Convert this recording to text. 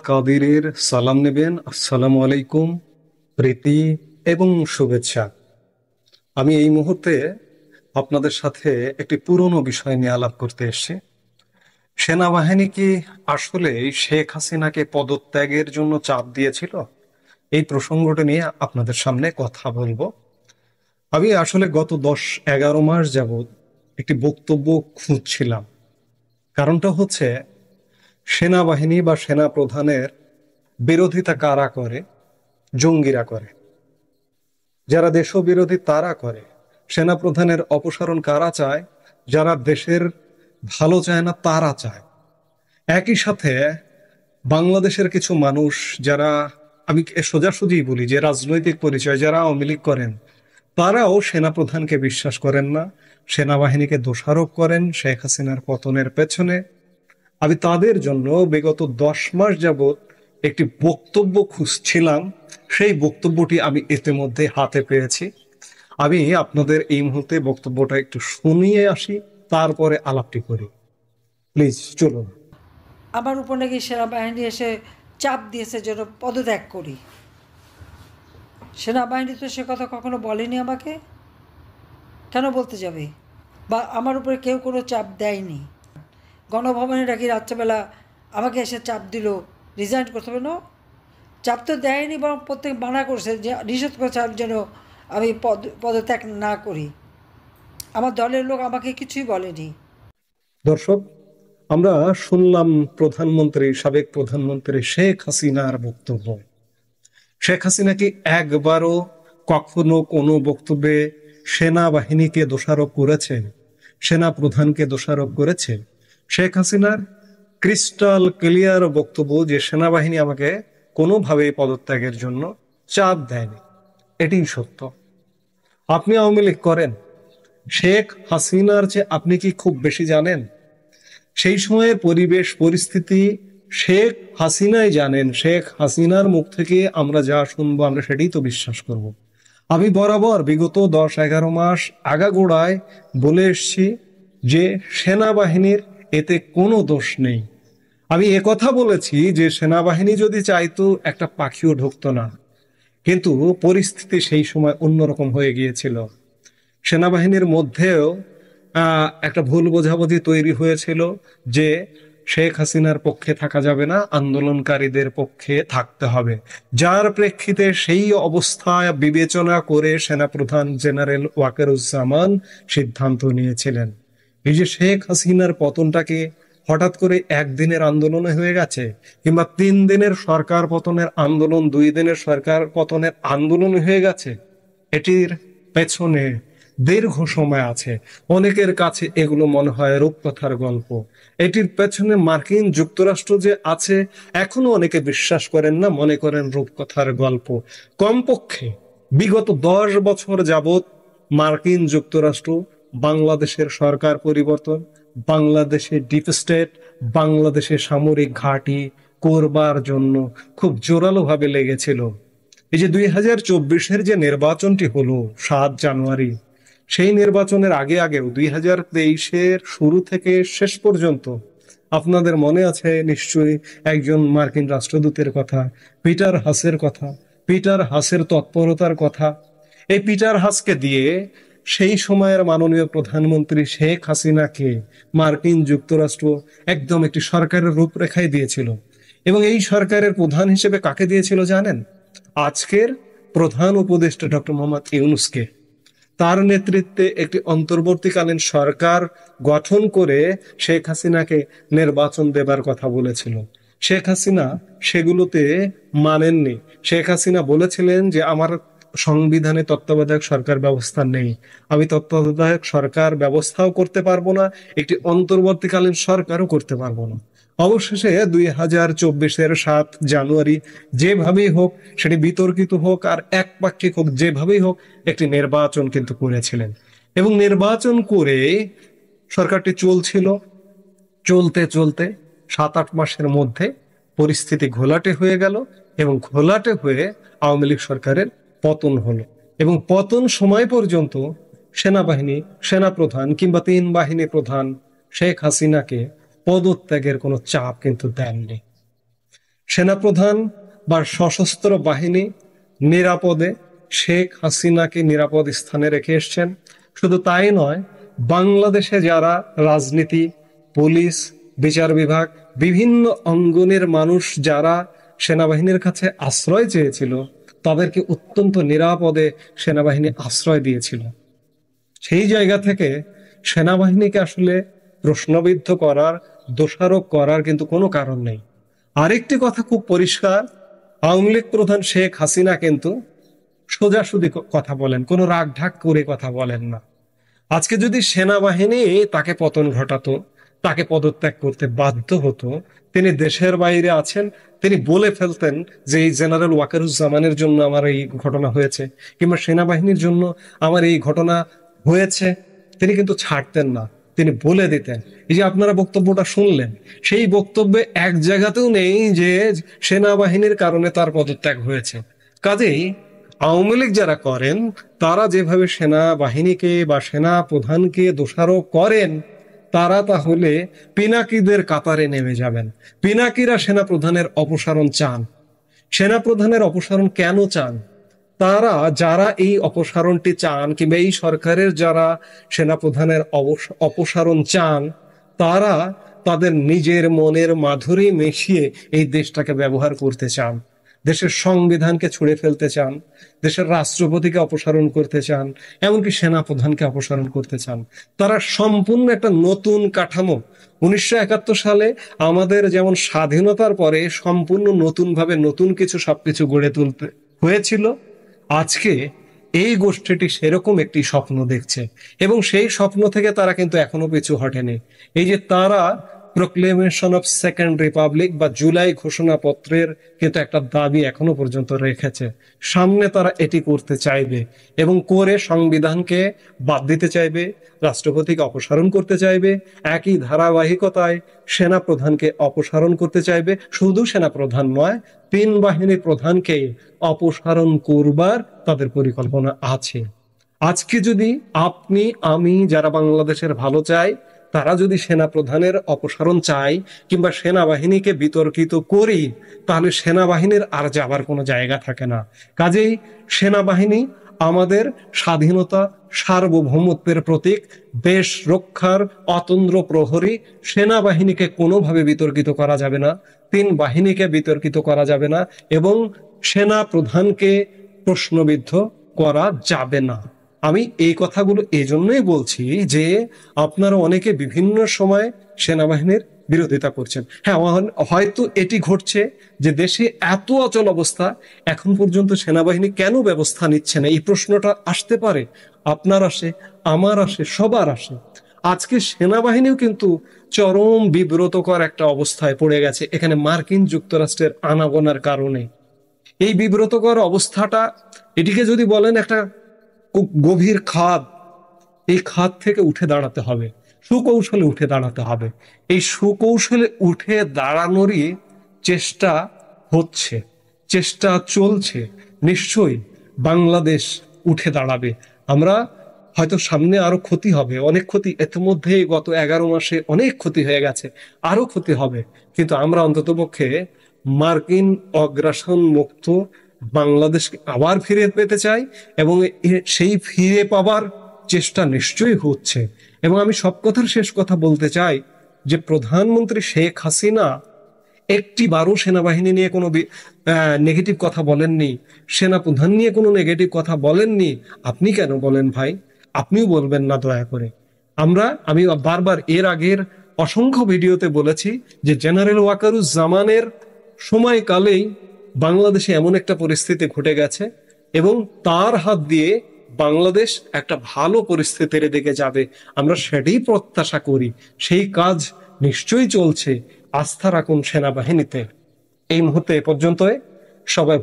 কাদিরের সালাম নেবেন। আসসালামু আলাইকুম, প্রীতি এবং শুভেচ্ছা। আমি এই মুহূর্তে আপনাদের সাথে একটি পুরনো বিষয় নিয়ে আলাপ করতে এসেছি। সেনাবাহিনী কি আসলে শেখ হাসিনাকে পদত্যাগের জন্য চাপ দিয়েছিল? এই প্রসঙ্গটা নিয়ে আপনাদের সামনে কথা বলবো। আমি আসলে গত 10-11 মাস যাবৎ একটি বক্তব্য খুঁজছিলাম। কারণটা হচ্ছে, সেনাবাহিনী বা সেনা প্রধানের বিরোধিতা কারা করে? জঙ্গিরা করে। যারা দেশবিরোধী তারা করে। সেনাপ্রধানের অপসারণ কারা চায়? যারা দেশের ভালো চায় না তারা চায়। একই সাথে বাংলাদেশের কিছু মানুষ যারা, আমি সোজাসুজি বলি, যে রাজনৈতিক পরিচয়, যারা আওয়ামী লীগ করেন, তারাও সেনাপ্রধানকে বিশ্বাস করেন না, সেনাবাহিনীকে দোষারোপ করেন শেখ হাসিনার পতনের পেছনে। আমি তাদের জন্য বিগত 10 মাস যাবৎ একটি বক্তব্য খুঁজছিলাম। সেই বক্তব্যটি আমি ইতিমধ্যে হাতে পেয়েছি। আমি আপনাদের এই মুহূর্তে বক্তব্যটা একটু শুনিয়ে আসি, তারপরে আলাপটি করি। প্লিজ চলুন। আমার উপর নাকি সেনাবাহিনী এসে চাপ দিয়েছে যেন পদত্যাগ করি। সেনাবাহিনী তো সে কথা কখনো বলেনি আমাকে, কেন বলতে যাবে? বা আমার উপরে কেউ কোনো চাপ দেয়নি। গণভবনে নাকি রাত্রেবেলা আমাকে এসে চাপ দিল রিজাইন করতে হবে। না, চাপ তো দেয়নি, বরং প্রত্যেক মানা করছে, যে নিষেধ করছে যেন আমি পদত্যাগ না করি। আমার দলের লোক আমাকে কিছুই বলেনি। দর্শক, আমরা শুনলাম সাবেক প্রধানমন্ত্রী শেখ হাসিনার বক্তব্য। শেখ হাসিনা কি একবারও কখনো কোনো বক্তব্যে সেনাবাহিনীকে দোষারোপ করেছে, সেনা প্রধানকে দোষারোপ করেছে? শেখ হাসিনার ক্রিস্টাল ক্লিয়ার বক্তব্য যে সেনাবাহিনী আমাকে কোনোভাবেই পদত্যাগের জন্য চাপ দেয়নি। এটি সত্য। আপনি আওয়ামী লীগ করেন, শেখ হাসিনার চেয়ে আপনি কি খুব বেশি জানেন? সেই সময়ের পরিবেশ পরিস্থিতি শেখ হাসিনাই জানেন। শেখ হাসিনার মুখ থেকে আমরা যা শুনবো আমরা সেটাই তো বিশ্বাস করব। আমি বরাবর বিগত 10-11 মাস আগাগোড়ায় বলে এসছি যে সেনাবাহিনীর এতে কোনো দোষ নেই। আমি একথা বলেছি যে সেনাবাহিনী যদি চাইতো একটা পাখিও ঢুকতো না, কিন্তু পরিস্থিতি সেই সময় অন্যরকম হয়ে গিয়েছিল। সেনাবাহিনীর মধ্যেও একটা ভুল বোঝাবুঝি তৈরি হয়েছিল যে শেখ হাসিনার পক্ষে থাকা যাবে না, আন্দোলনকারীদের পক্ষে থাকতে হবে। যার প্রেক্ষিতে সেই অবস্থায় বিবেচনা করে সেনাপ্রধান জেনারেল ওয়াকারুজ্জামান সিদ্ধান্ত নিয়েছিলেন। এই যে শেখ হাসিনার পতনটাকে হঠাৎ করে একদিনের আন্দোলনে হয়ে গেছে, কিংবা 3 দিনের সরকার পতনের আন্দোলন 2 দিনের সরকার পতনের আন্দোলন হয়ে গেছে, এটির পেছনে দীর্ঘ সময় আছে। অনেকের কাছে এগুলো মনে হয় রূপকথার গল্প। এটির পেছনে মার্কিন যুক্তরাষ্ট্র যে আছে, এখনো অনেকে বিশ্বাস করেন না, মনে করেন রূপকথার গল্প। কমপক্ষে বিগত 10 বছর যাবৎ মার্কিন যুক্তরাষ্ট্র বাংলাদেশের সরকার পরিবর্তন, বাংলাদেশে ডিপ স্টেট, বাংলাদেশে সামরিক ঘাঁটি করবার জন্য খুব জোরালো ভাবে লেগেছিল। এই যে 2024-এর যে নির্বাচনটি হলো 7 জানুয়ারি, সেই নির্বাচনের আগে আগেও 2023-এর শুরু থেকে শেষ পর্যন্ত আপনাদের মনে আছে নিশ্চয়ই একজন মার্কিন রাষ্ট্রদূতের কথা, পিটার হাসের কথা, পিটার হাসের তৎপরতার কথা। এই পিটার হাসকে দিয়ে সেই সময়ের মাননীয় প্রধানমন্ত্রী শেখ হাসিনাকে মার্কিন যুক্তরাষ্ট্র একদম একটি সরকারের রূপরেখায় দিয়েছিল। এবং এই সরকারের প্রধান হিসেবে কাকে দিয়েছিল জানেন? আজকের প্রধান উপদেষ্টা ডক্টর মোহাম্মদ ইউনূসকে। তার নেতৃত্বে একটি অন্তর্বর্তীকালীন সরকার গঠন করে শেখ হাসিনাকে নির্বাচন দেবার কথা বলেছিল। শেখ হাসিনা সেগুলোতে মানেননি। শেখ হাসিনা বলেছিলেন যে আমার সংবিধানে তত্ত্বাবধায়ক সরকার ব্যবস্থা নেই, আমি তত্ত্বাবধায়ক সরকার ব্যবস্থাও করতে পারবো না, একটি অন্তর্বর্তীকালীন সরকারও করতে পারবো না। অবশেষে 2024-এর 7 জানুয়ারি যেভাবেই হোক, সেটি বিতর্কিত হোক আর একপাক্ষিক হোক, যেভাবেই হোক একটি নির্বাচন কিন্তু করেছিলেন। এবং নির্বাচন করে সরকারটি চলছিল। চলতে চলতে 7-8 মাসের মধ্যে পরিস্থিতি ঘোলাটে হয়ে গেল, এবং ঘোলাটে হয়ে আওয়ামী লীগ সরকারের পতন হলো। এবং পতন সময় পর্যন্ত সেনাবাহিনী, সেনাপ্রধান কিংবা 3 বাহিনী প্রধান শেখ হাসিনাকে পদত্যাগের কোনো চাপ কিন্তু দেননি। সেনাপ্রধান বা সশস্ত্র বাহিনী নিরাপদে শেখ হাসিনাকে নিরাপদ স্থানে রেখে এসছেন। শুধু তাই নয়, বাংলাদেশে যারা রাজনীতি, পুলিশ, বিচার বিভাগ, বিভিন্ন অঙ্গনের মানুষ যারা সেনাবাহিনীর কাছে আশ্রয় চেয়েছিল, তাদেরকে অত্যন্ত নিরাপদে সেনাবাহিনী আশ্রয় দিয়েছিল। সেই জায়গা থেকে সেনাবাহিনীকে আসলে প্রশ্নবিদ্ধ করার, দোষারোপ করার কিন্তু কোনো কারণ নেই। আরেকটি কথা খুব পরিষ্কার, আওয়ামী লীগ প্রধান শেখ হাসিনা কিন্তু সোজাসুজি কথা বলেন, কোনো রাগ ঢাক করে কথা বলেন না। আজকে যদি সেনাবাহিনী তাকে পতন ঘটাতো, তাকে পদত্যাগ করতে বাধ্য হতো, তিনি দেশের বাইরে আছেন, তিনি বলে ফেলতেন যে এই জেনারেল ওয়াকারুজ্জামানের জন্য আমার এই ঘটনা হয়েছে, কিংবা সেনাবাহিনীর জন্য আমার এই ঘটনা হয়েছে, তিনি কিন্তু ছাড়তেন না, তিনি বলে দিতেন। এই যে আপনারা বক্তব্যটা শুনলেন, সেই বক্তব্যে এক জায়গাতেও নেই যে সেনাবাহিনীর কারণে তার পদত্যাগ হয়েছে। কাজেই আওয়ামী লীগ যারা করেন, তারা যেভাবে সেনাবাহিনীকে বা সেনা প্রধানকে দোষারোপ করেন, তারা তাহলে পিনাকিদের কাতারে নেমে যাবেন। পিনাকিরা সেনা প্রধানের অপসারণ চান। সেনা প্রধানের অপসারণ কেন চান? তারা, যারা এই অপসারণটি চান, কিংবা এই সরকারের যারা সেনা প্রধানের অপসারণ চান, তারা তাদের নিজের মনের মাধুরী মিশিয়ে এই দেশটাকে ব্যবহার করতে চান। দেশের সংবিধানকে ছুঁড়ে ফেলতে চান, দেশের রাষ্ট্রপতিকে অপসারণ করতে চান, এমনকি সেনা প্রধানকে অপসারণ করতে চান। তারা সম্পূর্ণ একটা নতুন কাঠামো, 1971 সালে আমাদের যেমন স্বাধীনতার পরে সম্পূর্ণ নতুনভাবে নতুন কিছু সবকিছু গড়ে তুলতে হয়েছিল, আজকে এই গোষ্ঠীটি সেরকম একটি স্বপ্ন দেখছে, এবং সেই স্বপ্ন থেকে তারা কিন্তু এখনো পিছু হটেনি। এই যে তারা প্রোক্লেমেশন অফ সেকেন্ড রিপাবলিক বা জুলাই ঘোষণাপত্রের কিন্তু একটা দাবি এখনো পর্যন্ত রেখেছে, সামনে তারা এটি করতে চাইবে, এবং করে সংবিধানকে বাদ দিতে চাইবে, রাষ্ট্রপতিকে অপসারণ করতে চাইবে, একই ধারাবাহিকতায় সেনা প্রধানকে অপসারণ করতে চাইবে। শুধু সেনা প্রধান নয়, 3 বাহিনীর প্রধানকে অপসারণ করবার তাদের পরিকল্পনা আছে। আজকে যদি আপনি, আমি, যারা বাংলাদেশের ভালো চাই, তারা যদি সেনা প্রধানের অপসারণ চাই, কিংবা সেনাবাহিনীকে বিতর্কিত করি, তাহলে সেনাবাহিনীর আর যাবার কোনো জায়গা থাকে না। কাজেই সেনাবাহিনী আমাদের স্বাধীনতা, সার্বভৌমত্বের প্রতীক, দেশ রক্ষার অতন্দ্র প্রহরী। সেনাবাহিনীকে কোনোভাবে বিতর্কিত করা যাবে না, 3 বাহিনীকে বিতর্কিত করা যাবে না, এবং সেনা প্রধানকে প্রশ্নবিদ্ধ করা যাবে না। আমি এই কথাগুলো এই জন্যই বলছি যে আপনারা অনেকে বিভিন্ন সময় সেনাবাহিনীর বিরোধিতা করছেন। হ্যাঁ, হয়তো এটি ঘটছে যে দেশে এত অচল অবস্থা, এখন পর্যন্ত সেনাবাহিনী কেন ব্যবস্থা নিচ্ছে না, এই প্রশ্নটা আসতে পারে। আপনার আসে, আমার আসে, সবার আসে। আজকে সেনাবাহিনীও কিন্তু চরম বিব্রতকর একটা অবস্থায় পড়ে গেছে, এখানে মার্কিন যুক্তরাষ্ট্রের আনাগোনার কারণে। এই বিব্রতকর অবস্থাটা, এটিকে যদি বলেন একটা গভীর খাদ, এই খাদ থেকে উঠে দাঁড়াতে হবে, সুকৌশলে উঠে দাঁড়াতে হবে। এই সুকৌশলে উঠে দাঁড়ানোরই চেষ্টা হচ্ছে, চেষ্টা চলছে। নিশ্চয়ই বাংলাদেশ উঠে দাঁড়াবে। আমরা হয়তো সামনে আরো ক্ষতি হবে, অনেক ক্ষতি, ইতিমধ্যে গত 11 মাসে অনেক ক্ষতি হয়ে গেছে, আরো ক্ষতি হবে, কিন্তু আমরা অন্ততপক্ষে মার্কিন অগ্রাসন মুক্ত বাংলাদেশকে আবার ফিরে পেতে চাই, এবং সেই ফিরে পাবার চেষ্টা নিশ্চয়ই হচ্ছে। এবং আমি সব কথার শেষ কথা বলতে চাই যে প্রধানমন্ত্রী শেখ হাসিনা একটি বারও সেনাবাহিনী নিয়ে কোনো নেগেটিভ কথা বলেননি, সেনা প্রধান নিয়ে কোনো নেগেটিভ কথা বলেননি। আপনি কেন বলেন ভাই? আপনিও বলবেন না দয়া করে। আমি বারবার এর আগের অসংখ্য ভিডিওতে বলেছি যে জেনারেল ওয়াকারুজ্জামানের সময়কালেই বাংলাদেশে এমন একটা পরিস্থিতি ঘটে গেছে, এবং তার হাত দিয়ে বাংলাদেশ একটা ভালো পরিস্থিতির দিকে যাবে, আমরা সেটাই প্রত্যাশা করি। সেই কাজ নিশ্চয়ই চলছে। আস্থা রাখুন সেনাবাহিনীতে। এই মুহূর্তে এ পর্যন্ত। সবাই